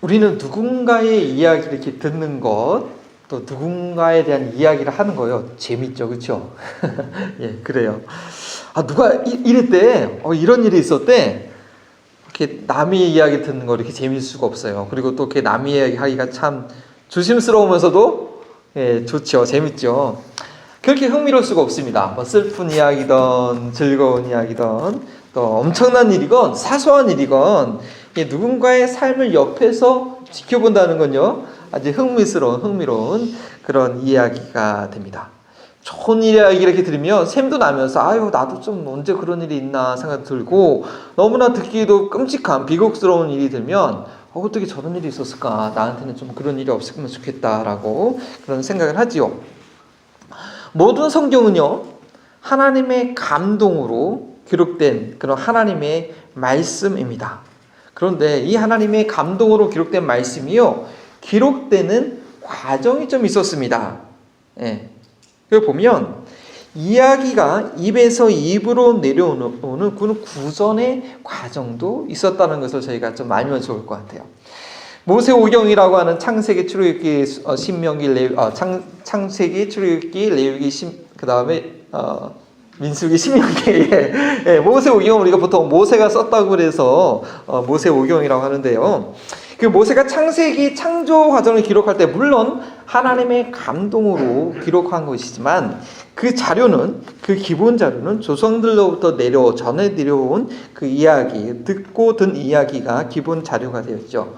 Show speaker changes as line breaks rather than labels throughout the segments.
우리는 누군가의 이야기를 이렇게 듣는 것, 또 누군가에 대한 이야기를 하는 거요. 재밌죠, 그렇죠? 예, 그래요. 누가 이랬대, 이런 일이 있었대. 이렇게 남의 이야기 듣는 거 이렇게 재밌을 수가 없어요. 그리고 또 이렇게 남의 이야기 하기가 참 조심스러우면서도 좋죠, 재밌죠. 그렇게 흥미로울 수가 없습니다. 뭐 슬픈 이야기든 즐거운 이야기든 또 엄청난 일이건 사소한 일이건 누군가의 삶을 옆에서 지켜본다는 건요, 아주 흥미로운 그런 이야기가 됩니다. 좋은 이야기 이렇게 들으면 샘도 나면서 나도 좀 언제 그런 일이 있나 생각 들고, 너무나 듣기도 끔찍한 비극스러운 일이 들면 어떻게 저런 일이 있었을까, 나한테는 좀 그런 일이 없었으면 좋겠다라고 그런 생각을 하지요. 모든 성경은요, 하나님의 감동으로 기록된 그런 하나님의 말씀입니다. 그런데 이 하나님의 감동으로 기록된 말씀이요, 기록되는 과정이 좀 있었습니다. 그걸 보면 이야기가 입에서 입으로 내려오는 그런 구전의 과정도 있었다는 것을 저희가 좀 알면 좋을 것 같아요. 모세오경이라고 하는 창세기, 출애굽기, 신명기, 창세기, 출애굽기, 레위기, 그 다음에 민수기, 신명기. 모세오경은 우리가 보통 모세가 썼다고 그래서 모세오경이라고 하는데요. 그 모세가 창세기 창조 과정을 기록할 때 물론 하나님의 감동으로 기록한 것이지만 그 자료는, 그 기본 자료는 조상들로부터 전해 내려온 그 이야기, 듣고 든 이야기가 기본 자료가 되었죠.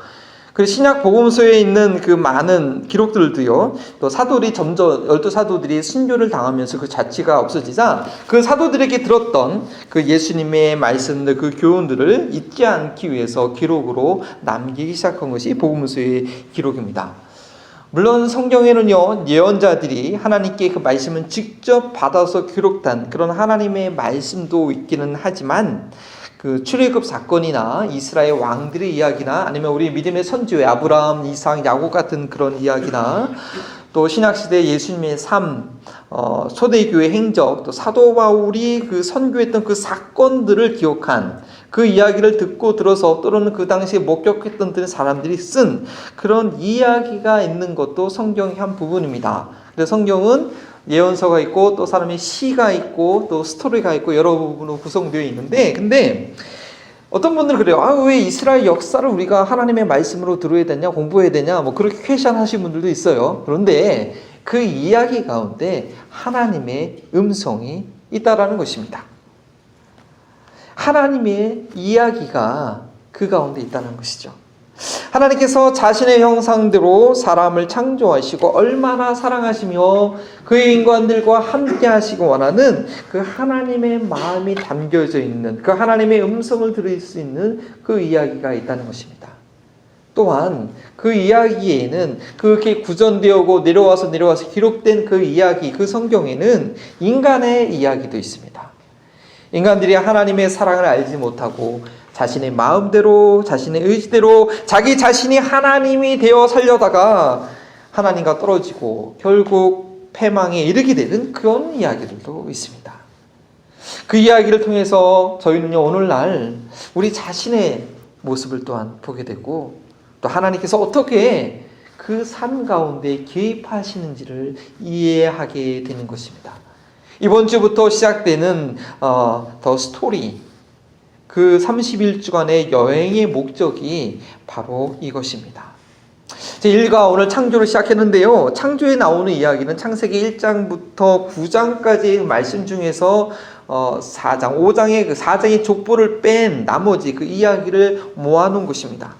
그 신약 복음서에 있는 그 많은 기록들도요, 또 사도들이 점점 12사도들이 순교를 당하면서 그 자취가 없어지자 그 사도들에게 들었던 그 예수님의 말씀들, 그 교훈들을 잊지 않기 위해서 기록으로 남기기 시작한 것이 복음서의 기록입니다. 물론 성경에는요, 예언자들이 하나님께 그 말씀을 직접 받아서 기록한 그런 하나님의 말씀도 있기는 하지만, 그 출애굽 사건이나 이스라엘 왕들의 이야기나 아니면 우리 믿음의 선지의 아브라함, 이삭, 야곱 같은 그런 이야기나 또 신약시대 예수님의 삶, 초대교회 행적, 또 사도 바울이 그 선교했던 그 사건들을 기억한 그 이야기를 듣고 들어서, 또는 그 당시에 목격했던 사람들이 쓴 그런 이야기가 있는 것도 성경의 한 부분입니다. 그래서 성경은 예언서가 있고 또 사람의 시가 있고 또 스토리가 있고 여러 부분으로 구성되어 있는데, 근데 어떤 분들은 그래요. 왜 이스라엘 역사를 우리가 하나님의 말씀으로 들어야 되냐, 공부해야 되냐, 뭐 그렇게 퀘션 하시는 분들도 있어요. 그런데 그 이야기 가운데 하나님의 음성이 있다라는 것입니다. 하나님의 이야기가 그 가운데 있다는 것이죠. 하나님께서 자신의 형상대로 사람을 창조하시고 얼마나 사랑하시며 그의 인간들과 함께 하시기 원하는 그 하나님의 마음이 담겨져 있는, 그 하나님의 음성을 들을 수 있는 그 이야기가 있다는 것입니다. 또한 그 이야기에는 그렇게 구전되고 내려와서 기록된 그 이야기, 그 성경에는 인간의 이야기도 있습니다. 인간들이 하나님의 사랑을 알지 못하고 자신의 마음대로, 자신의 의지대로 자기 자신이 하나님이 되어 살려다가 하나님과 떨어지고 결국 패망에 이르게 되는 그런 이야기들도 있습니다. 그 이야기를 통해서 저희는요, 오늘날 우리 자신의 모습을 또한 보게 되고, 또 하나님께서 어떻게 그 삶 가운데 개입하시는지를 이해하게 되는 것입니다. 이번 주부터 시작되는 더 스토리, 그 31주간의 여행의 목적이 바로 이것입니다. 제1가 오늘 창조를 시작했는데요, 창조에 나오는 이야기는 창세기 1장부터 9장까지의 말씀 중에서 5장의 그 4장의 족보를 뺀 나머지 그 이야기를 모아놓은 것입니다.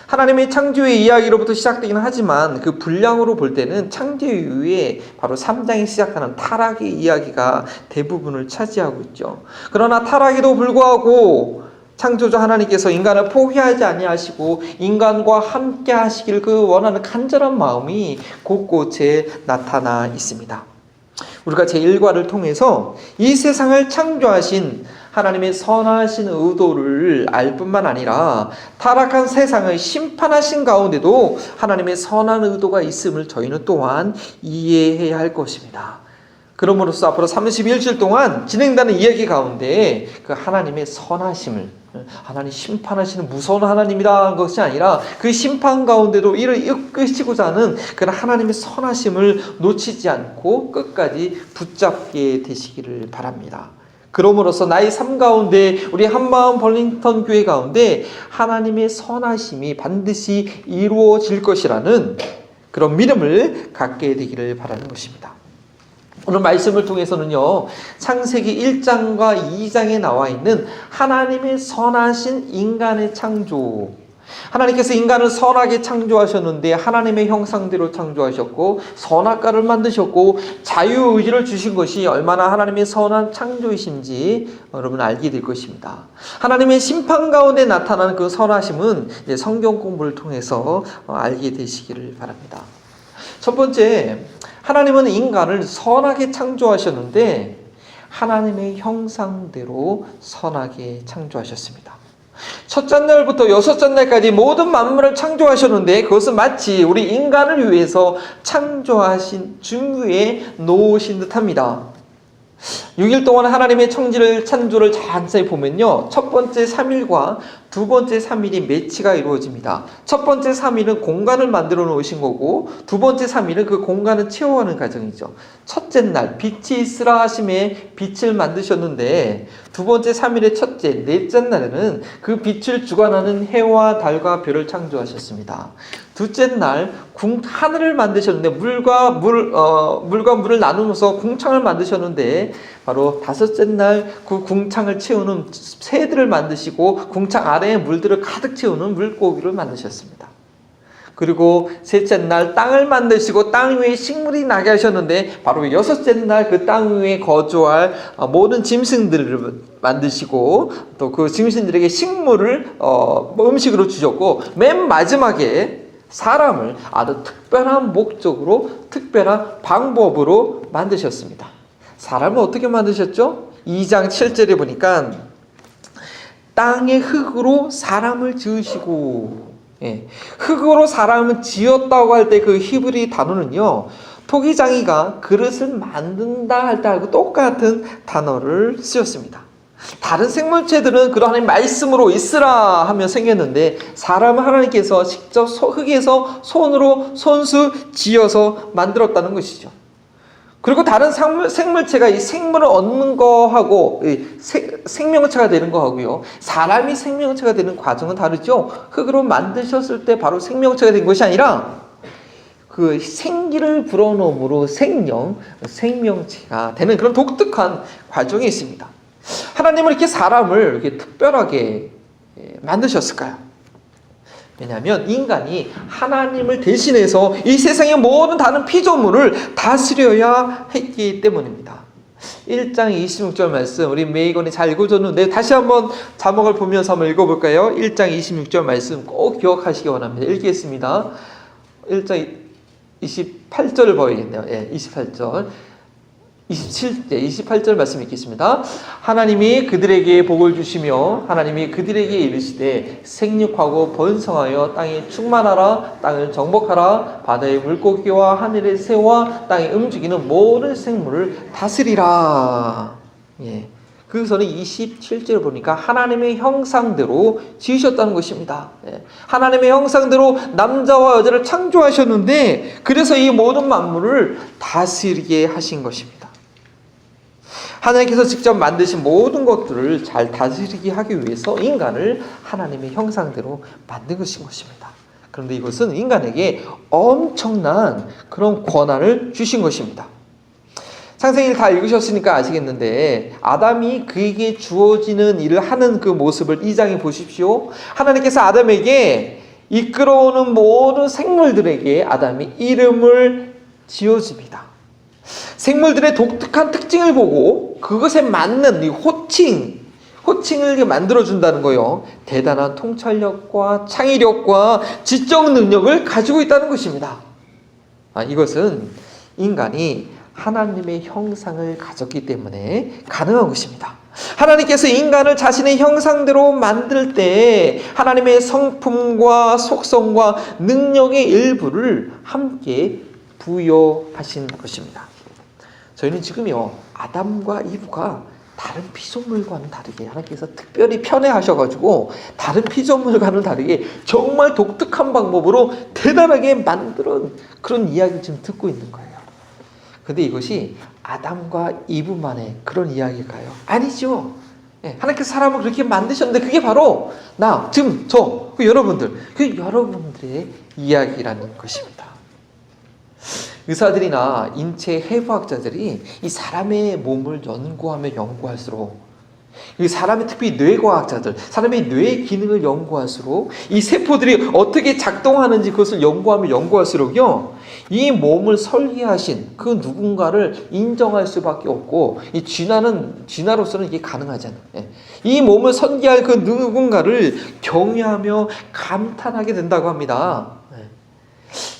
하나님의 창조의 이야기로부터 시작되긴 하지만 그 분량으로 볼 때는 창조 이후에 바로 3장이 시작하는 타락의 이야기가 대부분을 차지하고 있죠. 그러나 타락에도 불구하고 창조자 하나님께서 인간을 포기하지 아니하시고 인간과 함께 하시길 그 원하는 간절한 마음이 곳곳에 나타나 있습니다. 우리가 제1과를 통해서 이 세상을 창조하신 하나님의 선하신 의도를 알 뿐만 아니라 타락한 세상을 심판하신 가운데도 하나님의 선한 의도가 있음을 저희는 또한 이해해야 할 것입니다. 그러므로써 앞으로 31주 동안 진행되는 이야기 가운데 그 하나님의 선하심을 하나님 심판하시는 무서운 하나님이라는 것이 아니라 그 심판 가운데도 이를 이끄시고자 하는 그런 하나님의 선하심을 놓치지 않고 끝까지 붙잡게 되시기를 바랍니다. 그러므로서 나의 삶 가운데 우리 한마음 벌링턴 교회 가운데 하나님의 선하심이 반드시 이루어질 것이라는 그런 믿음을 갖게 되기를 바라는 것입니다. 오늘 말씀을 통해서는요, 창세기 1장과 2장에 나와 있는 하나님의 선하신 인간의 창조, 하나님께서 인간을 선하게 창조하셨는데 하나님의 형상대로 창조하셨고 선악과를 만드셨고 자유의지를 주신 것이 얼마나 하나님의 선한 창조이신지 여러분 알게 될 것입니다. 하나님의 심판 가운데 나타나는 그 선하심은 성경 공부를 통해서 알게 되시기를 바랍니다. 첫 번째, 하나님은 인간을 선하게 창조하셨는데 하나님의 형상대로 선하게 창조하셨습니다. 첫째 날부터 여섯째 날까지 모든 만물을 창조하셨는데 그것은 마치 우리 인간을 위해서 창조하신 준비에 놓으신 듯합니다. 6일 동안 하나님의 창조를 자세히 보면요, 첫 번째 3일과 두 번째 3일이 매치가 이루어집니다. 첫 번째 3일은 공간을 만들어 놓으신 거고 두 번째 3일은 그 공간을 채워가는 과정이죠. 첫째 날 빛이 있으라 하심에 빛을 만드셨는데 두 번째 3일의 첫째, 넷째 날에는 그 빛을 주관하는 해와 달과 별을 창조하셨습니다. 둘째 날 하늘을 만드셨는데 물과 물을 나누면서 궁창을 만드셨는데 바로 다섯째 날 그 궁창을 채우는 새들을 만드시고 궁창 아래에 물들을 가득 채우는 물고기를 만드셨습니다. 그리고 셋째 날 땅을 만드시고 땅 위에 식물이 나게 하셨는데 바로 여섯째 날 그 땅 위에 거주할 모든 짐승들을 만드시고 또 그 짐승들에게 식물을 음식으로 주셨고 맨 마지막에 사람을 아주 특별한 목적으로 특별한 방법으로 만드셨습니다. 사람을 어떻게 만드셨죠? 2장 7절에 보니까 땅의 흙으로 사람을 지으시고, 흙으로 사람을 지었다고 할 때 그 히브리 단어는요, 토기장이가 그릇을 만든다 할 때하고 똑같은 단어를 쓰였습니다. 다른 생물체들은 그런 하나님 말씀으로 있으라 하며 생겼는데 사람은 하나님께서 직접 흙에서 손으로 손수 지어서 만들었다는 것이죠. 그리고 다른 생물체가 이 생물을 얻는 거하고 생명체가 되는 거하고요, 사람이 생명체가 되는 과정은 다르죠. 흙으로 만드셨을 때 바로 생명체가 된 것이 아니라 그 생기를 불어넣음으로 생명체가 되는 그런 독특한 과정이 있습니다. 하나님은 이렇게 사람을 이렇게 특별하게 만드셨을까요? 왜냐하면 인간이 하나님을 대신해서 이 세상의 모든 다른 피조물을 다스려야 했기 때문입니다. 1장 26절 말씀 우리 메이건이 잘 읽어줬는데 다시 한번 자막을 보면서 한번 읽어볼까요? 1장 26절 말씀 꼭 기억하시기 원합니다. 읽겠습니다. 1장 28절을 봐야겠네요. 28절 28절 말씀 읽겠습니다. 하나님이 그들에게 복을 주시며 하나님이 그들에게 이르시되 생육하고 번성하여 땅에 충만하라, 땅을 정복하라, 바다의 물고기와 하늘의 새와 땅에 움직이는 모든 생물을 다스리라. 그것은 27절 보니까 하나님의 형상대로 지으셨다는 것입니다. 하나님의 형상대로 남자와 여자를 창조하셨는데 그래서 이 모든 만물을 다스리게 하신 것입니다. 하나님께서 직접 만드신 모든 것들을 잘 다스리게 하기 위해서 인간을 하나님의 형상대로 만든 것입니다. 그런데 이것은 인간에게 엄청난 그런 권한을 주신 것입니다. 창세기를 다 읽으셨으니까 아시겠는데 아담이 그에게 주어지는 일을 하는 그 모습을 2장에 보십시오. 하나님께서 아담에게 이끌어오는 모든 생물들에게 아담이 이름을 지어줍니다. 생물들의 독특한 특징을 보고 그것에 맞는 이 호칭을 만들어준다는 거예요. 대단한 통찰력과 창의력과 지적 능력을 가지고 있다는 것입니다. 이것은 인간이 하나님의 형상을 가졌기 때문에 가능한 것입니다. 하나님께서 인간을 자신의 형상대로 만들 때 하나님의 성품과 속성과 능력의 일부를 함께 부여하신 것입니다. 저희는 지금요 아담과 이브가 다른 피조물과는 다르게 하나님께서 특별히 편애하셔가지고 다른 피조물과는 다르게 정말 독특한 방법으로 대단하게 만드는 그런 이야기를 지금 듣고 있는 거예요. 근데 이것이 아담과 이브만의 그런 이야기일까요? 아니죠. 하나님께서 사람을 그렇게 만드셨는데 그게 바로 나, 지금 저, 여러분들, 그 여러분들의 이야기라는 것입니다. 의사들이나 인체 해부학자들이 이 사람의 몸을 연구하면 연구할수록, 이 사람의 특히 뇌과학자들, 사람의 뇌의 기능을 연구할수록, 이 세포들이 어떻게 작동하는지 그것을 연구하면 연구할수록요, 이 몸을 설계하신 그 누군가를 인정할 수밖에 없고, 이 쥐나로서는 이게 가능하지 않아요. 이 몸을 설계할 그 누군가를 경외하며 감탄하게 된다고 합니다.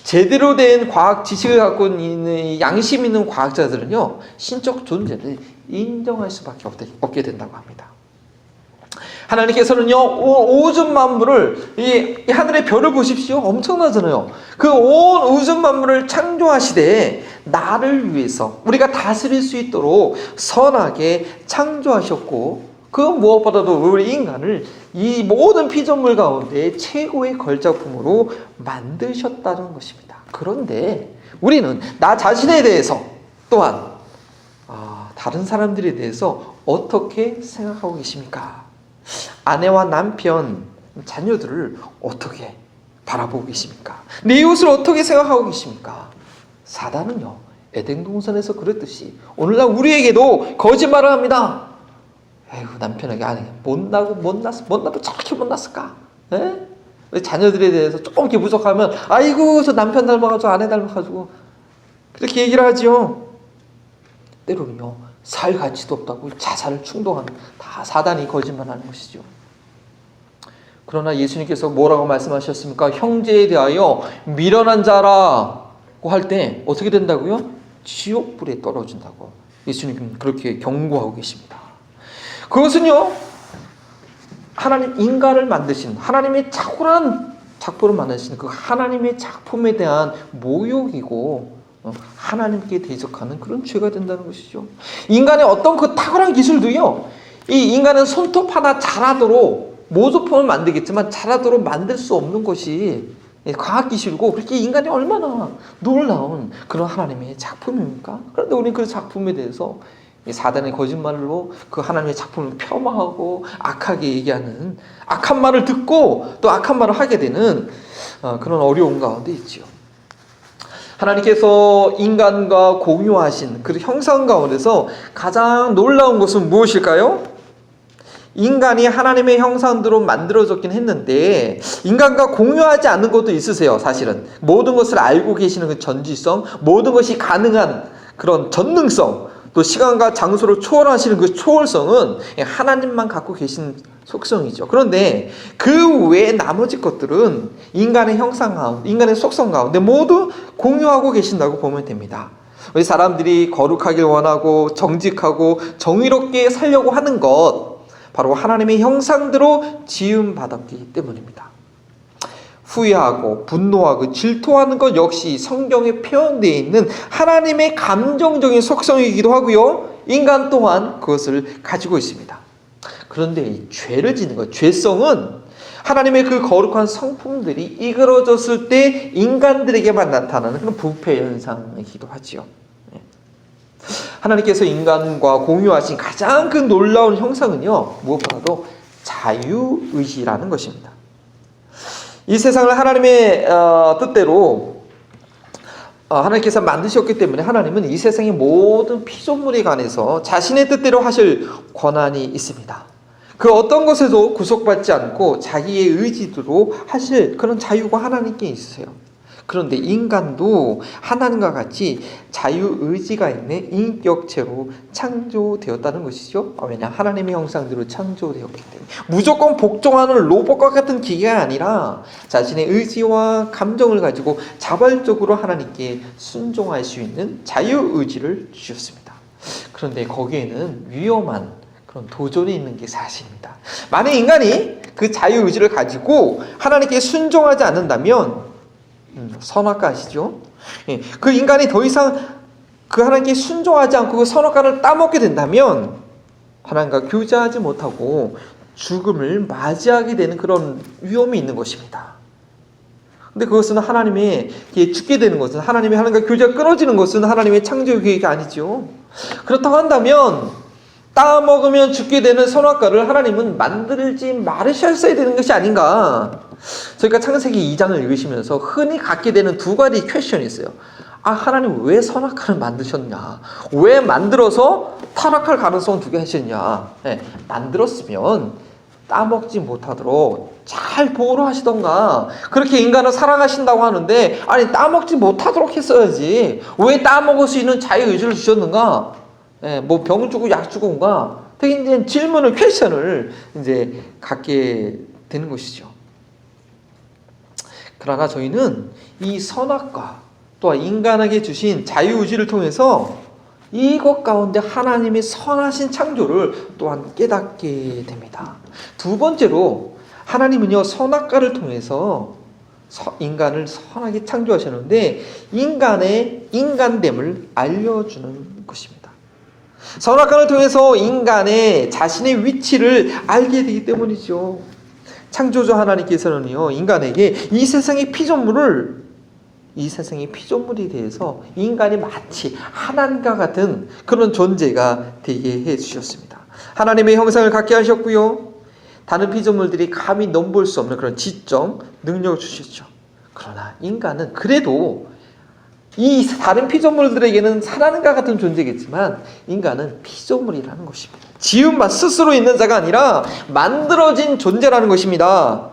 제대로 된 과학 지식을 갖고 있는 양심 있는 과학자들은요, 신적 존재를 인정할 수밖에 없게 된다고 합니다. 하나님께서는요, 오줌 만물을, 이 하늘의 별을 보십시오. 엄청나잖아요. 그 온 우주 만물을 창조하시되 나를 위해서 우리가 다스릴 수 있도록 선하게 창조하셨고, 그 무엇보다도 우리 인간을 이 모든 피조물 가운데 최고의 걸작품으로 만드셨다는 것입니다. 그런데 우리는 나 자신에 대해서 또한 다른 사람들에 대해서 어떻게 생각하고 계십니까? 아내와 남편, 자녀들을 어떻게 바라보고 계십니까? 내 이웃을 어떻게 생각하고 계십니까? 사단은요, 에덴 동산에서 그랬듯이 오늘날 우리에게도 거짓말을 합니다. 에휴, 남편에게 못나도 저렇게 못났을까? 우리 자녀들에 대해서 조금 이렇게 부족하면, 아이고, 저 남편 닮아가지고 아내 닮아가지고 그렇게 얘기를 하지요. 때로는요, 살 가치도 없다고 자살을 충동하는, 다 사단이 거짓말하는 것이죠. 그러나 예수님께서 뭐라고 말씀하셨습니까? 형제에 대하여 미련한 자라고 할 때 어떻게 된다고요? 지옥불에 떨어진다고 예수님은 그렇게 경고하고 계십니다. 그것은요, 하나님 인간을 만드신, 하나님의 탁월한 작품을 만드신 그 하나님의 작품에 대한 모욕이고, 하나님께 대적하는 그런 죄가 된다는 것이죠. 인간의 어떤 그 탁월한 기술도요, 이 인간은 손톱 하나 잘하도록 모조품을 만들겠지만 잘하도록 만들 수 없는 것이 과학기술이고, 그렇게 인간이 얼마나 놀라운 그런 하나님의 작품입니까? 그런데 우리는 그 작품에 대해서 사단의 거짓말로 그 하나님의 작품을 폄하하고 악하게 얘기하는, 악한 말을 듣고 또 악한 말을 하게 되는 그런 어려움 가운데 있지요. 하나님께서 인간과 공유하신 그 형상 가운데서 가장 놀라운 것은 무엇일까요? 인간이 하나님의 형상대로 만들어졌긴 했는데 인간과 공유하지 않는 것도 있으세요. 사실은 모든 것을 알고 계시는 그 전지성, 모든 것이 가능한 그런 전능성, 또 시간과 장소를 초월하시는 그 초월성은 하나님만 갖고 계신 속성이죠. 그런데 그 외에 나머지 것들은 인간의 형상 가운데, 인간의 속성 가운데 모두 공유하고 계신다고 보면 됩니다. 우리 사람들이 거룩하길 원하고 정직하고 정의롭게 살려고 하는 것, 바로 하나님의 형상대로 지음받았기 때문입니다. 후회하고 분노하고 질투하는 것 역시 성경에 표현되어 있는 하나님의 감정적인 속성이기도 하고요, 인간 또한 그것을 가지고 있습니다. 그런데 이 죄를 짓는 것, 죄성은 하나님의 그 거룩한 성품들이 이그러졌을 때 인간들에게만 나타나는 그런 부패 현상이기도 하지요. 하나님께서 인간과 공유하신 가장 그 놀라운 형상은요, 무엇보다도 자유의지라는 것입니다. 이 세상을 하나님의 뜻대로 하나님께서 만드셨기 때문에 하나님은 이 세상의 모든 피조물에 관해서 자신의 뜻대로 하실 권한이 있습니다. 그 어떤 것에도 구속받지 않고 자기의 의지대로 하실 그런 자유가 하나님께 있으세요. 그런데 인간도 하나님과 같이 자유의지가 있는 인격체로 창조되었다는 것이죠. 왜냐, 하나님의 형상대로 창조되었기 때문에. 무조건 복종하는 로봇과 같은 기계가 아니라 자신의 의지와 감정을 가지고 자발적으로 하나님께 순종할 수 있는 자유의지를 주셨습니다. 그런데 거기에는 위험한 그런 도전이 있는 게 사실입니다. 만약 인간이 그 자유의지를 가지고 하나님께 순종하지 않는다면, 선악과 아시죠? 그 인간이 더 이상 그 하나님께 순종하지 않고 그 선악과를 따먹게 된다면 하나님과 교제하지 못하고 죽음을 맞이하게 되는 그런 위험이 있는 것입니다. 근데 그것은 하나님의 죽게 되는 것은 하나님과 교제가 끊어지는 것은 하나님의 창조 계획이 아니죠. 그렇다고 한다면 따먹으면 죽게 되는 선악과를 하나님은 만들지 말으셨어야 되는 것이 아닌가. 저희가 창세기 2장을 읽으시면서 흔히 갖게 되는 두 가지 퀘스천이 있어요. 하나님 왜 선악과를 만드셨냐? 왜 만들어서 타락할 가능성 두게 하셨냐? 만들었으면 따먹지 못하도록 잘 보호를 하시던가. 그렇게 인간을 사랑하신다고 하는데 따먹지 못하도록 했어야지. 왜 따먹을 수 있는 자유의지를 주셨는가? 병 주고 약 주고인가? 되게 이제 질문을, 퀘스천을 이제 갖게 되는 것이죠. 그러나 저희는 이 선악과 또한 인간에게 주신 자유의지를 통해서 이것 가운데 하나님의 선하신 창조를 또한 깨닫게 됩니다. 두 번째로 하나님은요, 선악과를 통해서 인간을 선하게 창조하셨는데 인간의 인간됨을 알려주는 것입니다. 선악과를 통해서 인간의 자신의 위치를 알게 되기 때문이죠. 창조주 하나님께서는요, 인간에게 이 세상의 피조물이 대해서 인간이 마치 하나님과 같은 그런 존재가 되게 해주셨습니다. 하나님의 형상을 갖게 하셨고요, 다른 피조물들이 감히 넘볼 수 없는 그런 지적 능력을 주셨죠. 그러나 인간은 그래도 이 다른 피조물들에게는 하나님과 같은 존재겠지만 인간은 피조물이라는 것입니다. 지은 바 스스로 있는 자가 아니라 만들어진 존재라는 것입니다.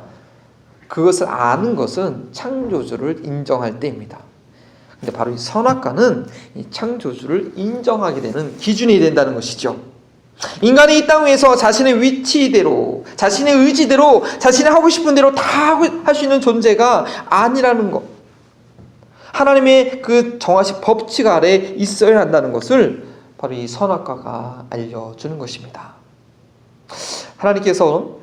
그것을 아는 것은 창조주를 인정할 때입니다. 근데 바로 이 선악과는 이 창조주를 인정하게 되는 기준이 된다는 것이죠. 인간이 이 땅 위에서 자신의 위치대로, 자신의 의지대로, 자신이 하고 싶은 대로 다 할 수 있는 존재가 아니라는 것. 하나님의 그 정하신 법칙 아래 있어야 한다는 것을 바로 이 선악과가 알려주는 것입니다. 하나님께서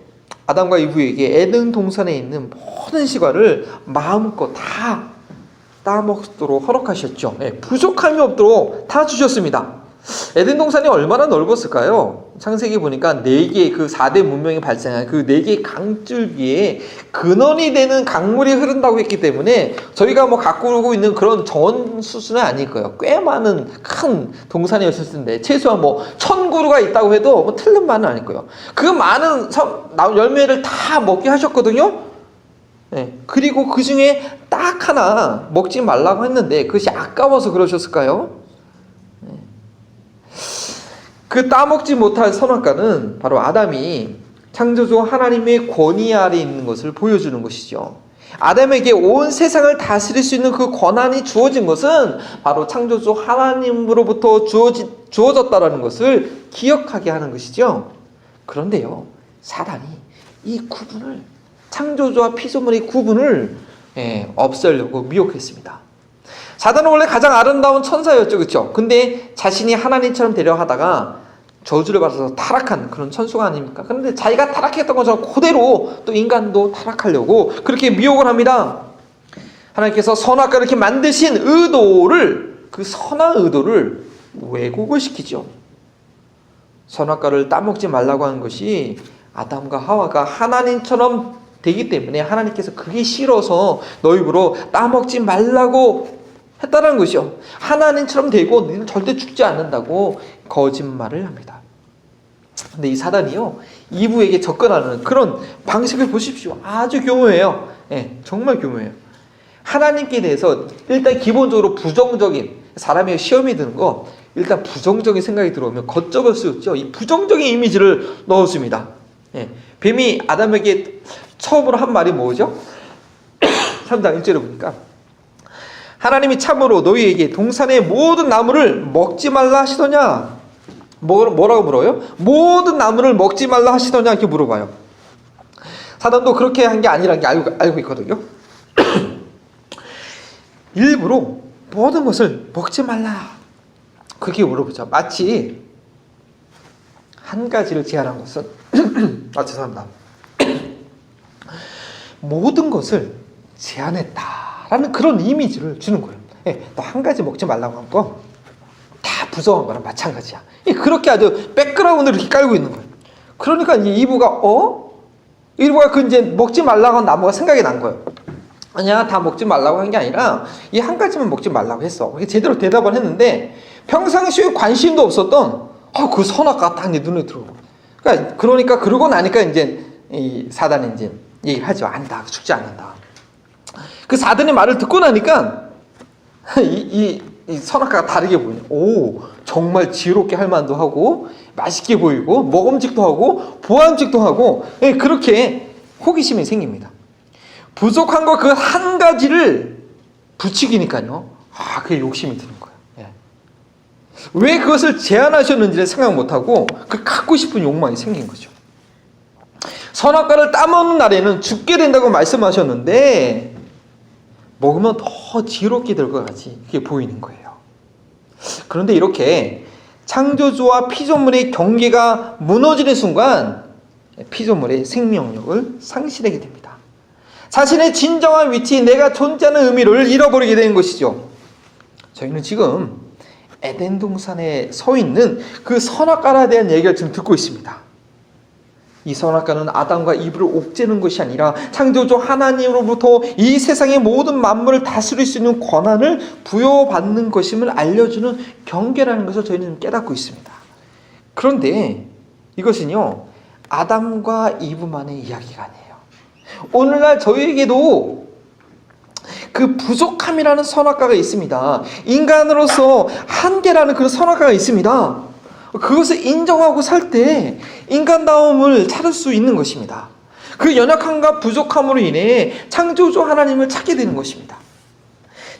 아담과 이브에게 에덴 동산에 있는 모든 시과를 마음껏 다 따먹도록 허락하셨죠. 부족함이 없도록 다 주셨습니다. 에덴 동산이 얼마나 넓었을까요? 창세기 보니까 4개의 그 4대 문명이 발생한 그 4개의 강줄기에 근원이 되는 강물이 흐른다고 했기 때문에 저희가 가꾸고 있는 그런 정원 수준은 아닐 거예요. 꽤 많은 큰 동산이었을 텐데 최소한 1000그루가 있다고 해도 틀린 말은 아닐 거예요. 그 많은 열매를 다 먹게 하셨거든요. 그리고 그 중에 딱 하나 먹지 말라고 했는데 그것이 아까워서 그러셨을까요? 그 따먹지 못할 선악과는 바로 아담이 창조주 하나님의 권위 아래 있는 것을 보여주는 것이죠. 아담에게 온 세상을 다스릴 수 있는 그 권한이 주어진 것은 바로 창조주 하나님으로부터 주어졌다라는 것을 기억하게 하는 것이죠. 그런데요, 사단이 이 구분을, 창조주와 피조물의 구분을 없애려고 미혹했습니다. 사단은 원래 가장 아름다운 천사였죠, 그렇죠? 근데 자신이 하나님처럼 되려 하다가 저주를 받아서 타락한 그런 천수가 아닙니까? 그런데 자기가 타락했던 것처럼 그대로 또 인간도 타락하려고 그렇게 미혹을 합니다. 하나님께서 선악과를 이렇게 만드신 의도를, 그 선한 의도를 왜곡을 시키죠. 선악과를 따먹지 말라고 하는 것이 아담과 하와가 하나님처럼 되기 때문에 하나님께서 그게 싫어서 너희 입으로 따먹지 말라고 했다는 것이요. 하나님처럼 되고 너희는 절대 죽지 않는다고 거짓말을 합니다. 근데 이 사단이요, 이브에게 접근하는 그런 방식을 보십시오. 아주 교묘해요. 정말 교묘해요. 하나님께 대해서 일단 기본적으로 부정적인, 사람의 시험이 드는 거 일단 부정적인 생각이 들어오면 걷잡을 수 없죠. 이 부정적인 이미지를 넣었습니다. 뱀이 아담에게 처음으로 한 말이 뭐죠? 3장 1절에 보니까 하나님이 참으로 너희에게 동산의 모든 나무를 먹지 말라 하시더냐? 뭐라고 물어요? 모든 나무를 먹지 말라 하시더냐? 이렇게 물어봐요. 사단도 그렇게 한 게 아니라는 게 알고 있거든요. 일부러 모든 것을 먹지 말라 그렇게 물어보죠. 마치 한 가지를 제안한 것은 죄송합니다. 모든 것을 제안했다라는 그런 이미지를 주는 거예요. 너 한 가지 먹지 말라고 한 거 다 부정한 거랑 마찬가지야. 그렇게 아주 백그라운드를 이렇게 깔고 있는 거예요. 그러니까 이제 이브가 그 이제 먹지 말라고 한 나무가 생각이 난 거예요. 아니야, 다 먹지 말라고 한 게 아니라 이 한 가지만 먹지 말라고 했어. 제대로 대답을 했는데 평상시에 관심도 없었던 그 선악과가 딱 내 눈에 들어오고. 그러니까 그러고 나니까 이제 이 사단이 이제 얘기를 하죠. 아니다, 죽지 않는다. 그 사단의 말을 듣고 나니까 이 선악과가 다르게 보이네. 오, 정말 지혜롭게 할 만도 하고 맛있게 보이고 먹음직도 하고 보암직도 하고 그렇게 호기심이 생깁니다. 부족한 거 그 한 가지를 부추기니까요. 그게 욕심이 드는 거예요. 왜 그것을 제안하셨는지를 생각 못하고 그 갖고 싶은 욕망이 생긴 거죠. 선악과를 따먹는 날에는 죽게 된다고 말씀하셨는데 먹으면 더 지혜롭게 될 것 같이 그게 보이는 거예요. 그런데 이렇게 창조주와 피조물의 경계가 무너지는 순간 피조물의 생명력을 상실하게 됩니다. 자신의 진정한 위치, 내가 존재하는 의미를 잃어버리게 되는 것이죠. 저희는 지금 에덴 동산에 서 있는 그 선악과에 대한 얘기를 지금 듣고 있습니다. 이 선악과는 아담과 이브를 옥죄는 것이 아니라 창조주 하나님으로부터 이 세상의 모든 만물을 다스릴 수 있는 권한을 부여받는 것임을 알려주는 경계라는 것을 저희는 깨닫고 있습니다. 그런데 이것은요, 아담과 이브만의 이야기가 아니에요. 오늘날 저희에게도 그 부족함이라는 선악과가 있습니다. 인간으로서 한계라는 그런 선악과가 있습니다. 그것을 인정하고 살 때 인간다움을 찾을 수 있는 것입니다. 그 연약함과 부족함으로 인해 창조주 하나님을 찾게 되는 것입니다.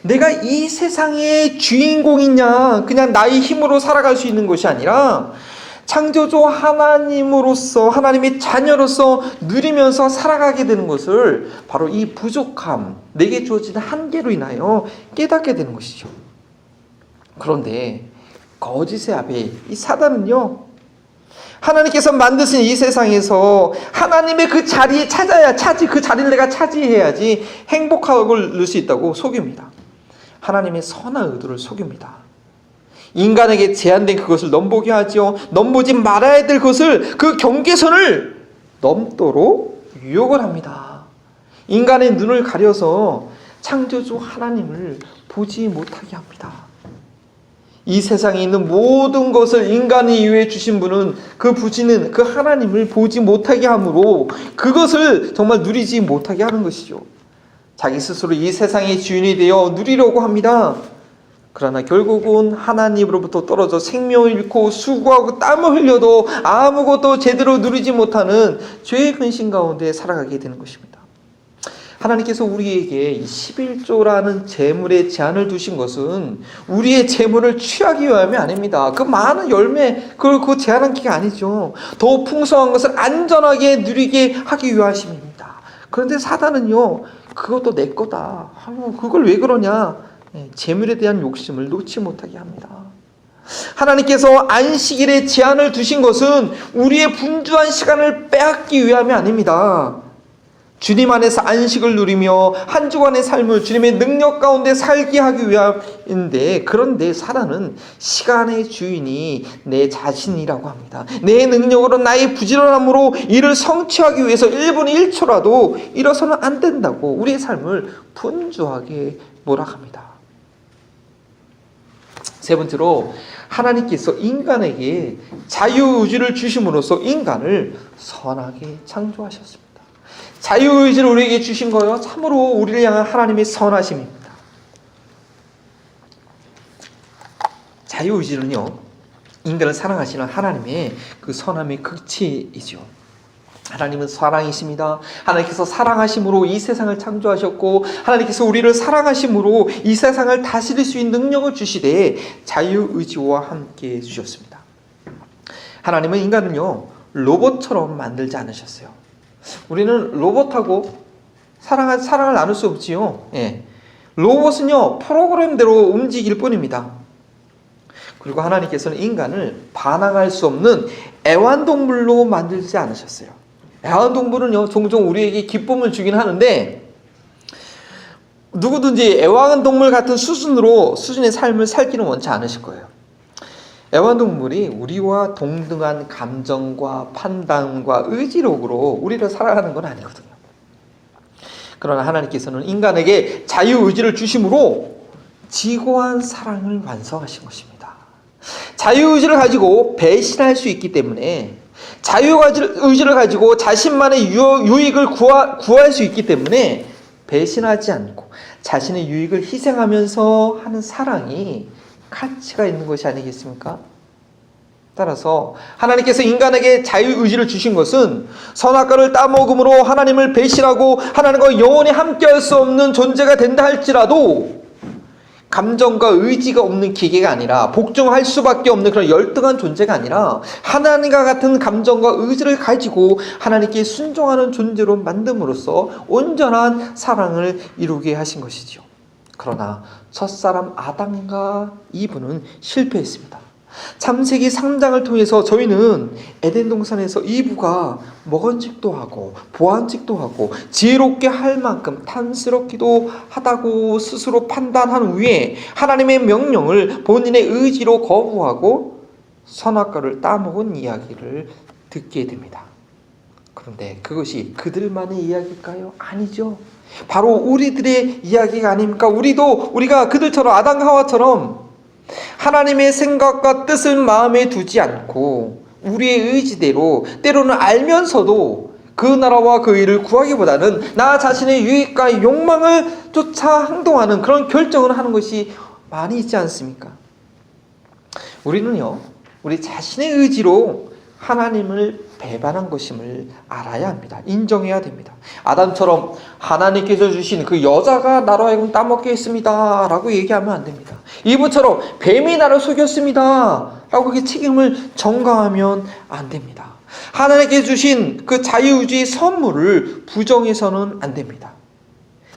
내가 이 세상의 주인공이냐, 그냥 나의 힘으로 살아갈 수 있는 것이 아니라 창조주 하나님으로서, 하나님의 자녀로서 누리면서 살아가게 되는 것을 바로 이 부족함, 내게 주어진 한계로 인하여 깨닫게 되는 것이죠. 그런데 거짓의 아베, 이 사단은요, 하나님께서 만드신 이 세상에서 하나님의 그 자리에 그 자리를 내가 차지해야지 행복함을 누릴 수 있다고 속입니다. 하나님의 선한 의도를 속입니다. 인간에게 제한된 그것을 넘보게 하지요. 넘보지 말아야 될 것을, 그 경계선을 넘도록 유혹을 합니다. 인간의 눈을 가려서 창조주 하나님을 보지 못하게 합니다. 이 세상에 있는 모든 것을 인간이 이외에 주신 분은 그 부지는 그 하나님을 보지 못하게 하므로 그것을 정말 누리지 못하게 하는 것이죠. 자기 스스로 이 세상의 주인이 되어 누리려고 합니다. 그러나 결국은 하나님으로부터 떨어져 생명을 잃고 수고하고 땀을 흘려도 아무것도 제대로 누리지 못하는 죄의 근심 가운데 살아가게 되는 것입니다. 하나님께서 우리에게 11조라는 재물의 제한을 두신 것은 우리의 재물을 취하기 위함이 아닙니다. 그 많은 열매, 그걸 제한한 게 아니죠. 더 풍성한 것을 안전하게 누리게 하기 위하심입니다. 그런데 사단은요, 그것도 내 거다. 그걸 왜 그러냐? 재물에 대한 욕심을 놓지 못하게 합니다. 하나님께서 안식일에 제한을 두신 것은 우리의 분주한 시간을 빼앗기 위함이 아닙니다. 주님 안에서 안식을 누리며 한 주간의 삶을 주님의 능력 가운데 살게 하기 위함인데, 그런데 사단은 시간의 주인이 내 자신이라고 합니다. 내 능력으로, 나의 부지런함으로 이를 성취하기 위해서 1분 1초라도 일어서는 안 된다고 우리의 삶을 분주하게 몰아갑니다. 세 번째로, 하나님께서 인간에게 자유의지를 주심으로써 인간을 선하게 창조하셨습니다. 자유의지를 우리에게 주신 거요, 참으로 우리를 향한 하나님의 선하심입니다. 자유의지는요, 인간을 사랑하시는 하나님의 그 선함의 극치이죠. 하나님은 사랑이십니다. 하나님께서 사랑하심으로 이 세상을 창조하셨고, 하나님께서 우리를 사랑하심으로 이 세상을 다스릴 수 있는 능력을 주시되 자유의지와 함께 주셨습니다. 하나님은 인간을요, 로봇처럼 만들지 않으셨어요. 우리는 로봇하고 사랑을 나눌 수 없지요. 로봇은요, 프로그램대로 움직일 뿐입니다. 그리고 하나님께서는 인간을 반항할 수 없는 애완동물로 만들지 않으셨어요. 애완동물은요, 종종 우리에게 기쁨을 주긴 하는데, 누구든지 애완동물 같은 수준의 삶을 살기는 원치 않으실 거예요. 애완동물이 우리와 동등한 감정과 판단과 의지력으로 우리를 살아가는 건 아니거든요. 그러나 하나님께서는 인간에게 자유의지를 주심으로 지고한 사랑을 완성하신 것입니다. 자유의지를 가지고 배신할 수 있기 때문에, 자유의지를 가지고 자신만의 유익을 구할 수 있기 때문에 배신하지 않고 자신의 유익을 희생하면서 하는 사랑이 가치가 있는 것이 아니겠습니까? 따라서 하나님께서 인간에게 자유의지를 주신 것은 선악과를 따먹음으로 하나님을 배신하고 하나님과 영원히 함께할 수 없는 존재가 된다 할지라도 감정과 의지가 없는 기계가 아니라, 복종할 수밖에 없는 그런 열등한 존재가 아니라 하나님과 같은 감정과 의지를 가지고 하나님께 순종하는 존재로 만듦으로써 온전한 사랑을 이루게 하신 것이죠. 그러나 첫사람 아담과 이브는 실패했습니다. 창세기 3장을 통해서 저희는 에덴 동산에서 이브가 먹은직도 하고 보안직도 하고 지혜롭게 할 만큼 탐스럽기도 하다고 스스로 판단한 후에 하나님의 명령을 본인의 의지로 거부하고 선악과를 따먹은 이야기를 듣게 됩니다. 그런데 그것이 그들만의 이야기일까요? 아니죠. 바로 우리들의 이야기가 아닙니까? 우리가 그들처럼 아담과 하와처럼 하나님의 생각과 뜻을 마음에 두지 않고 우리의 의지대로, 때로는 알면서도 그 나라와 그 일을 구하기보다는 나 자신의 유익과 욕망을 쫓아 행동하는 그런 결정을 하는 것이 많이 있지 않습니까? 우리는요, 우리 자신의 의지로 하나님을 배반한 것임을 알아야 합니다. 인정해야 됩니다. 아담처럼 하나님께서 주신 그 여자가 나로 하여금 따먹게 했습니다 라고 얘기하면 안 됩니다. 이브처럼 뱀이 나를 속였습니다 라고 그렇게 책임을 전가하면 안 됩니다. 하나님께 주신 그 자유의지의 선물을 부정해서는 안 됩니다.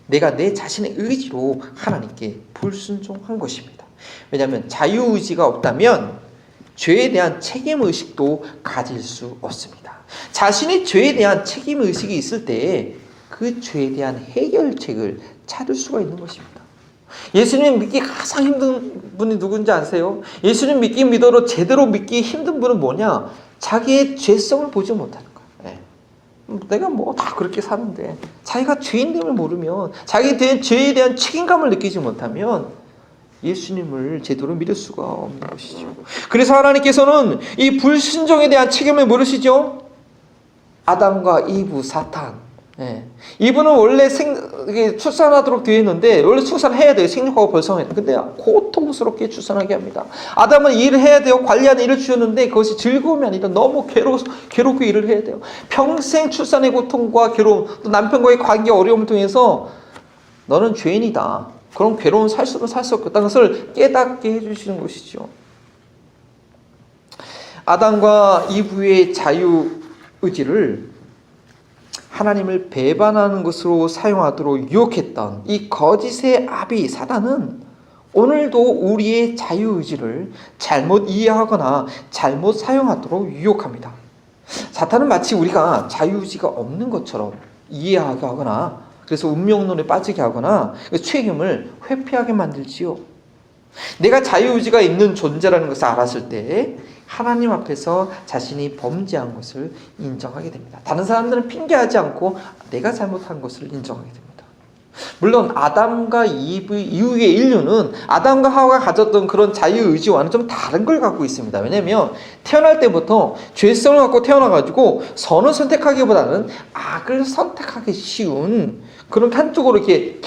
내가 내 자신의 의지로 하나님께 불순종한 것입니다. 왜냐하면 자유의지가 없다면 죄에 대한 책임의식도 가질 수 없습니다. 자신이 죄에 대한 책임의식이 있을 때에 그 죄에 대한 해결책을 찾을 수가 있는 것입니다. 예수님 믿기 가장 힘든 분이 누군지 아세요? 예수님 믿어도 제대로 믿기 힘든 분은 뭐냐? 자기의 죄성을 보지 못하는 거예요. 내가 뭐 다 그렇게 사는데, 자기가 죄인됨을 모르면, 자기의 죄에 대한 책임감을 느끼지 못하면 예수님을 제대로 믿을 수가 없는 것이죠. 그래서 하나님께서는 이 불순종에 대한 책임을 물으시죠. 아담과 이브, 사탄. 이브는 원래 출산하도록 되어 있는데, 원래 출산해야 돼요. 생육하고 벌성해야 돼요. 근데 고통스럽게 출산하게 합니다. 아담은 일을 해야 돼요. 관리하는 일을 주었는데 그것이 즐거움이 아니라 너무 괴롭게 일을 해야 돼요. 평생 출산의 고통과 괴로움, 또 남편과의 관계 어려움을 통해서 너는 죄인이다, 그런 괴로운 살 수 없다는 것을 깨닫게 해주시는 것이죠. 아담과 이브의 자유의지를 하나님을 배반하는 것으로 사용하도록 유혹했던 이 거짓의 아비 사단은 오늘도 우리의 자유의지를 잘못 이해하거나 잘못 사용하도록 유혹합니다. 사탄은 마치 우리가 자유의지가 없는 것처럼 이해하게 하거나, 그래서 운명론에 빠지게 하거나 책임을 회피하게 만들지요. 내가 자유의지가 있는 존재라는 것을 알았을 때 하나님 앞에서 자신이 범죄한 것을 인정하게 됩니다. 다른 사람들은 핑계하지 않고 내가 잘못한 것을 인정하게 됩니다. 물론 아담과 이브 이후의 인류는 아담과 하와가 가졌던 그런 자유의지와는 좀 다른 걸 갖고 있습니다. 왜냐하면 태어날 때부터 죄성을 갖고 태어나가지고 선을 선택하기보다는 악을 선택하기 쉬운 그런 한쪽으로 이렇게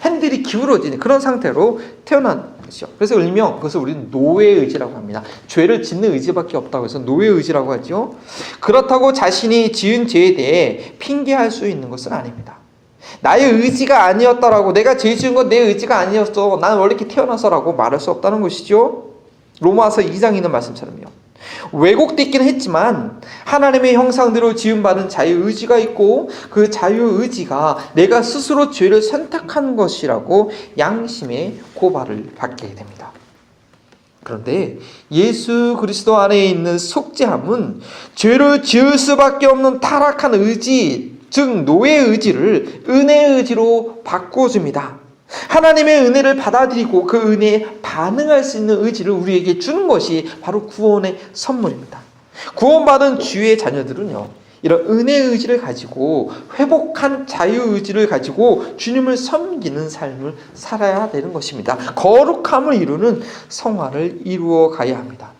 핸들이 기울어진 그런 상태로 태어난 것이죠. 그래서 일명 그것을 우리는 노예의 의지라고 합니다. 죄를 짓는 의지밖에 없다고 해서 노예의 의지라고 하죠. 그렇다고 자신이 지은 죄에 대해 핑계할 수 있는 것은 아닙니다. 나의 의지가 아니었다라고, 내가 죄 지은 건 내 의지가 아니었어, 나는 원래 이렇게 태어나서라고 말할 수 없다는 것이죠. 로마서 2장에 있는 말씀처럼요. 왜곡됐긴 했지만 하나님의 형상대로 지음받은 자유의지가 있고, 그 자유의지가 내가 스스로 죄를 선택한 것이라고 양심의 고발을 받게 됩니다. 그런데 예수 그리스도 안에 있는 속죄함은 죄를 지을 수밖에 없는 타락한 의지, 즉 노예의 의지를 은혜의 의지로 바꿔줍니다. 하나님의 은혜를 받아들이고 그 은혜에 반응할 수 있는 의지를 우리에게 주는 것이 바로 구원의 선물입니다. 구원받은 주의 자녀들은요, 이런 은혜의 의지를 가지고 회복한 자유의지를 가지고 주님을 섬기는 삶을 살아야 되는 것입니다. 거룩함을 이루는 성화를 이루어 가야 합니다.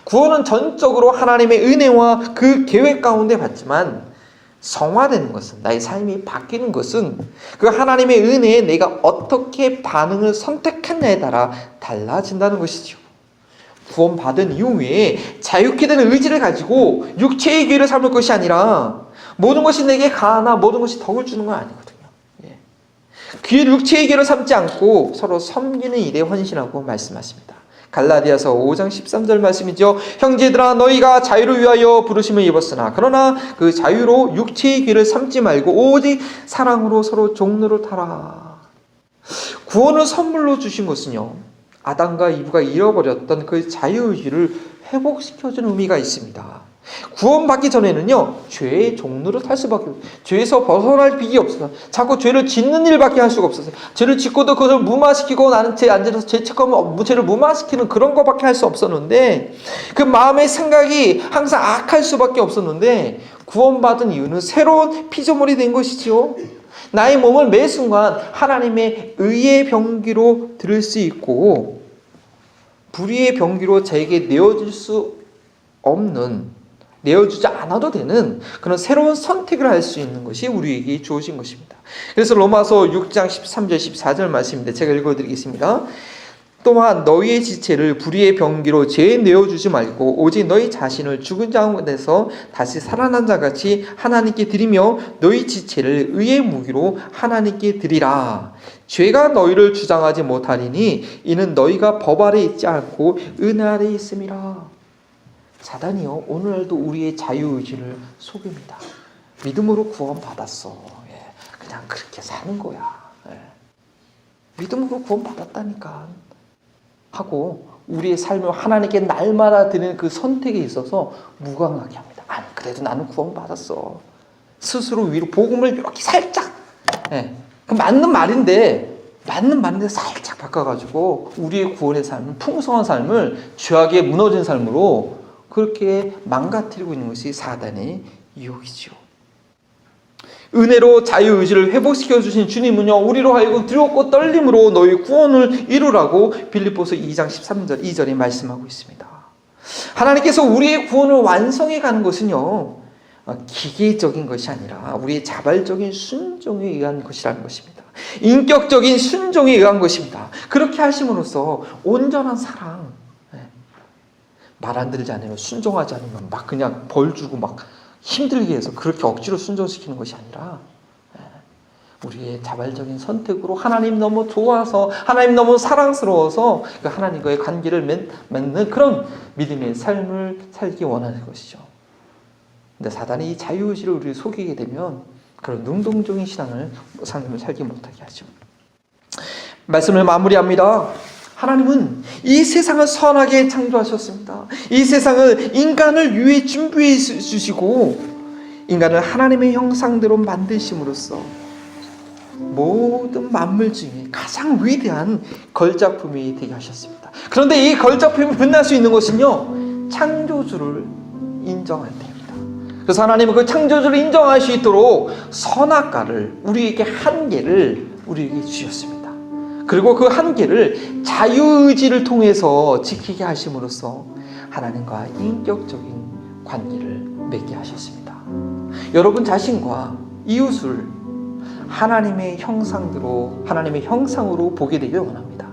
구원은 전적으로 하나님의 은혜와 그 계획 가운데 받지만 성화되는 것은, 나의 삶이 바뀌는 것은 그 하나님의 은혜에 내가 어떻게 반응을 선택했냐에 따라 달라진다는 것이죠. 구원받은 이후에 자유케 되는 의지를 가지고 육체의 기회를 삼을 것이 아니라 모든 것이 내게 가하나 모든 것이 덕을 주는 건 아니거든요. 육체의 기회를 삼지 않고 서로 섬기는 일에 헌신하고 말씀하십니다. 갈라디아서 5장 13절 말씀이죠. 형제들아, 너희가 자유를 위하여 부르심을 입었으나 그러나 그 자유로 육체의 기회를 삼지 말고 오직 사랑으로 서로 종로를 타라. 구원을 선물로 주신 것은요, 아담과 이브가 잃어버렸던 그 자유의지를 회복시켜주는 의미가 있습니다. 구원받기 전에는요, 죄의 종로를 탈 수밖에 없어요. 죄에서 벗어날 비기 없어요. 자꾸 죄를 짓는 일밖에 할 수가 없었어요. 죄를 짓고도 그것을 무마시키고 나는 죄 앉아서 죄책감을, 죄를 무마시키는 그런 것밖에 할 수 없었는데, 그 마음의 생각이 항상 악할 수밖에 없었는데, 구원받은 이유는 새로운 피조물이 된 것이지요. 나의 몸을 매 순간 하나님의 의의 병기로 들을 수 있고 불의의 병기로 저에게 내어줄 수 없는, 내어주지 않아도 되는 그런 새로운 선택을 할 수 있는 것이 우리에게 주어진 것입니다. 그래서 로마서 6장 13절 14절 말씀인데 제가 읽어드리겠습니다. 또한 너희의 지체를 불의의 병기로 죄에 내어주지 말고 오직 너희 자신을 죽은 자 가운데서 다시 살아난 자같이 하나님께 드리며 너희 지체를 의의 무기로 하나님께 드리라. 죄가 너희를 주장하지 못하리니 이는 너희가 법 아래 있지 않고 은혜 아래 있음이라. 사단이요, 오늘도 우리의 자유의지를 속입니다. 믿음으로 구원받았어. 그냥 그렇게 사는 거야. 믿음으로 구원받았다니까 하고 우리의 삶을 하나님께 날마다 드리는 그 선택에 있어서 무관하게 합니다. 아니, 그래도 나는 구원받았어. 스스로 위로 복음을 이렇게 살짝, 그 맞는 말인데 살짝 바꿔가지고 우리의 구원의 삶을, 풍성한 삶을 죄악에 무너진 삶으로 그렇게 망가뜨리고 있는 것이 사단의 유혹이죠. 은혜로 자유의지를 회복시켜 주신 주님은요, 우리로 하여금 두렵고 떨림으로 너희 구원을 이루라고 빌립보서 2장 13절 2절에 말씀하고 있습니다. 하나님께서 우리의 구원을 완성해 가는 것은요, 기계적인 것이 아니라 우리의 자발적인 순종에 의한 것이라는 것입니다. 인격적인 순종에 의한 것입니다. 그렇게 하심으로써 온전한 사랑, 말 안 들지 않으면, 순종하지 않으면 막 그냥 벌 주고 막 힘들게 해서 그렇게 억지로 순종시키는 것이 아니라 우리의 자발적인 선택으로 하나님 너무 좋아서, 하나님 너무 사랑스러워서 그 하나님과의 관계를 맺는 그런 믿음의 삶을 살기 원하는 것이죠. 근데 사단이 이 자유의지를 우리를 속이게 되면 그런 능동적인 삶을 살기 못하게 하죠. 말씀을 마무리합니다. 하나님은 이 세상을 선하게 창조하셨습니다. 이 세상을 인간을 위해 준비해 주시고 인간을 하나님의 형상대로 만드심으로써 모든 만물 중에 가장 위대한 걸작품이 되게 하셨습니다. 그런데 이 걸작품이 빛날 수 있는 것은요, 창조주를 인정할 때입니다. 그래서 하나님은 그 창조주를 인정할 수 있도록 선악과를, 우리에게 한계를 우리에게 주셨습니다. 그리고 그 한계를 자유의지를 통해서 지키게 하심으로써 하나님과 인격적인 관계를 맺게 하셨습니다. 여러분 자신과 이웃을 하나님의 형상으로 보게 되길 원합니다.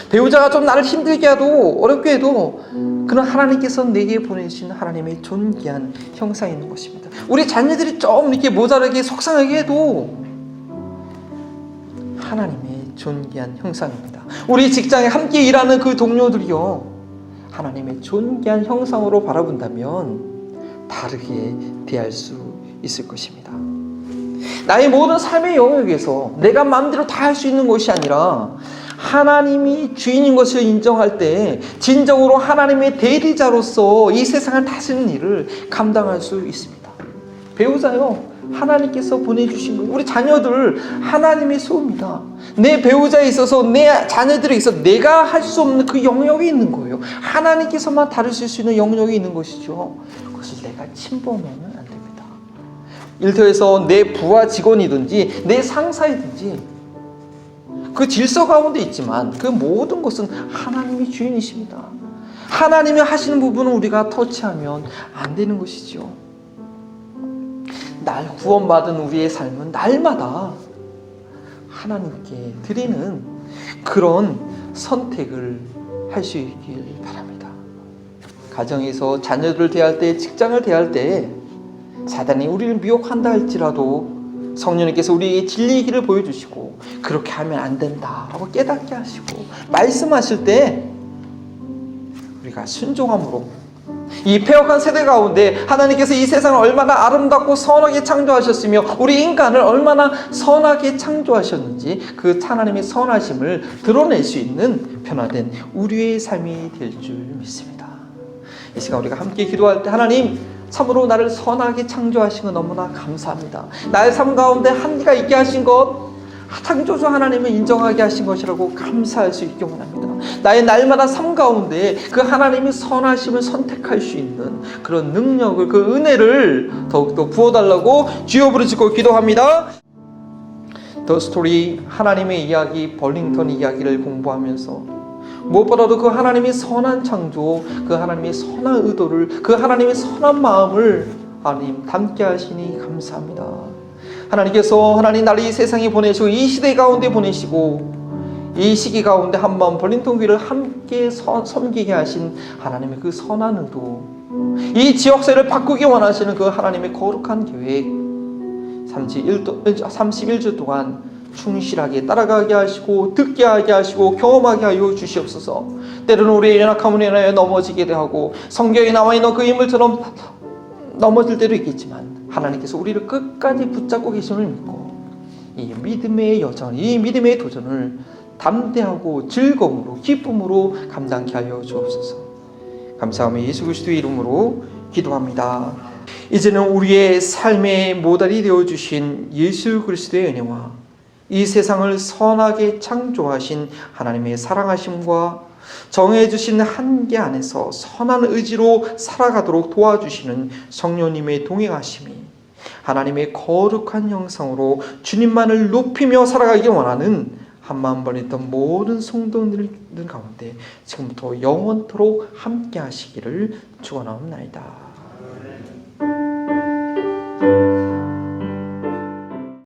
배우자가 좀 나를 힘들게 해도, 어렵게 해도 그런 하나님께서 내게 보내주신 하나님의 존귀한 형상이 있는 것입니다. 우리 자녀들이 좀 이렇게 모자라게 속상하게 해도 하나님의 존귀한 형상입니다. 우리 직장에 함께 일하는 그 동료들이요, 하나님의 존귀한 형상으로 바라본다면 다르게 대할 수 있을 것입니다. 나의 모든 삶의 영역에서 내가 마음대로 다 할 수 있는 것이 아니라 하나님이 주인인 것을 인정할 때 진정으로 하나님의 대리자로서 이 세상을 다스리는 일을 감당할 수 있습니다. 배우자요, 하나님께서 보내주신 거예요. 우리 자녀들 하나님의 소유입니다. 내 배우자에 있어서, 내 자녀들에 있어서 내가 할 수 없는 그 영역이 있는 거예요. 하나님께서만 다루실 수 있는 영역이 있는 것이죠. 그것을 내가 침범하면 안 됩니다. 일터에서 내 부하 직원이든지 내 상사이든지 그 질서 가운데 있지만 그 모든 것은 하나님이 주인이십니다. 하나님이 하시는 부분은 우리가 터치하면 안 되는 것이죠. 날 구원받은 우리의 삶은 날마다 하나님께 드리는 그런 선택을 할 수 있길 바랍니다. 가정에서 자녀들을 대할 때, 직장을 대할 때 사단이 우리를 미혹한다 할지라도 성령님께서 우리에게 진리의 길을 보여주시고 그렇게 하면 안 된다라고 깨닫게 하시고 말씀하실 때 우리가 순종함으로 이 폐역한 세대 가운데 하나님께서 이 세상을 얼마나 아름답고 선하게 창조하셨으며 우리 인간을 얼마나 선하게 창조하셨는지 그 하나님의 선하심을 드러낼 수 있는 변화된 우리의 삶이 될 줄 믿습니다. 이 시간 우리가 함께 기도할 때 하나님 참으로 나를 선하게 창조하신 것 너무나 감사합니다. 나의 삶 가운데 한계가 있게 하신 것 창조주 하나님을 인정하게 하신 것이라고 감사할 수 있게 원합니다. 나의 날마다 삶 가운데 그 하나님의 선하심을 선택할 수 있는 그런 능력을, 그 은혜를 더욱더 부어달라고 주여 부르짖고 기도합니다. 더 스토리 하나님의 이야기, 벌링턴 이야기를 공부하면서 무엇보다도 그 하나님의 선한 창조, 그 하나님의 선한 의도를, 그 하나님의 선한 마음을 하나님 담게 하시니 감사합니다. 하나님께서 나를 이 세상에 보내시고 이 시대 가운데 보내시고 이 시기 가운데 한번 벌링턴 교회를 함께 섬기게 하신 하나님의 그 선한 의도, 이 지역사회를 바꾸기 원하시는 그 하나님의 거룩한 계획 31주 동안 충실하게 따라가게 하시고 듣게 하게 하시고 경험하게 하여 주시옵소서. 때로는 우리의 연약함으로 인하여 넘어지게 하고 성경에 나와있는 그 인물처럼 넘어질 때도 있겠지만 하나님께서 우리를 끝까지 붙잡고 계심을 믿고 이 믿음의 여정, 이 믿음의 도전을 담대하고 즐거움으로 기쁨으로 감당케 하여 주옵소서. 감사하며 예수 그리스도의 이름으로 기도합니다. 이제는 우리의 삶의 모델이 되어주신 예수 그리스도의 은혜와 이 세상을 선하게 창조하신 하나님의 사랑하심과 정해주신 한계 안에서 선한 의지로 살아가도록 도와주시는 성령님의 동행하심이 하나님의 거룩한 형상으로 주님만을 높이며 살아가길 원하는 한마음번했던 모든 성도들 가운데 지금부터 영원토록 함께 하시기를 축원하옵나이다.